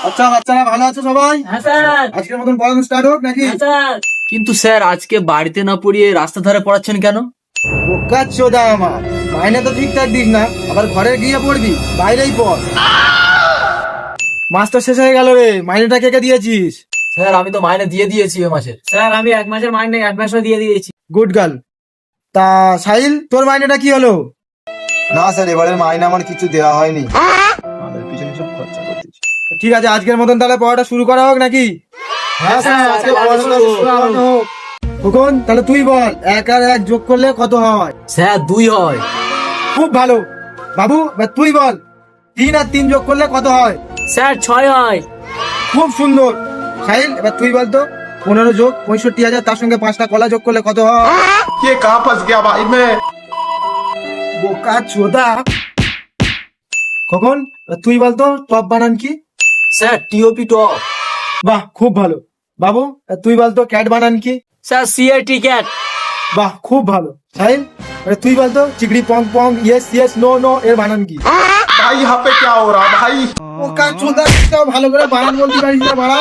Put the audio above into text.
আচ্ছা বাচ্চারা ভালো আছো সবাই? হ্যাঁ স্যার। আজকের মতন পড়ানো স্টার্ট হোক নাকি? হ্যাঁ স্যার। কিন্তু স্যার আজকে বাড়িতে না পড়িয়ে রাস্তা ধারে পড়াচ্ছেন কেন? বোকা চোদা আমার, মাইনে তো ঠিকঠাক দিস না, আবার ঘরে গিয়ে পড়বি? বাইরেই পড়। মাস তো শেষ হয়ে গেল রে, মাইনেটা কে কে দিয়েছিস? স্যার আমি তো মাইনে দিয়ে দিয়েছি এ মাসের। স্যার আমি 1 মাসের মাইনে অ্যাডভান্সও দিয়ে দিয়েছি। Good girl. তা সাহিল, তোর মাইনেটা কি হলো? না স্যার, এবারের মাইনে আমার কিছু দেওয়া হয়নি। আমাদের পিছনে সব খরচা করতেছি। ঠিক আছে, আজকের মতন তাহলে পড়াটা শুরু করা হোক নাকি? হ্যাঁ স্যার, আজকে পড়াশোনা শুরু হোক। খোকন, তাহলে তুই বল, 1 আর 1 যোগ করলে কত হয়? স্যার 2 হয়। খুব ভালো। বাবু, এবার তুই বল, 3 আর 3 যোগ করলে কত হয়? স্যার 6 হয়। খুব সুন্দর। সাহিল, এবার তুই বল তো, 15 যোগ 65,000, তার সঙ্গে 5টা কলা যোগ করলে কত হয়? ये कहाँ फंस गया भाई मैं? বোকা চোদা। খোকন, এবার তুই বল তো, টপ বানান কি? Sir TOP top. বাহ, খুব ভালো। বাবু, এবার তুই বল তো, ক্যাট বানান কি? Sir CIT cat. বাহ, খুব ভালো। সাহিল, এবার তুই বল তো, চিকড়ি পং পং ইয়েস ইয়েস নো নো এর বানান কি? भाई यहाँ पे क्या हो रहा भाई? বোকা চোদা, ভালো করে বানান বলতে পারিস না বাড়া।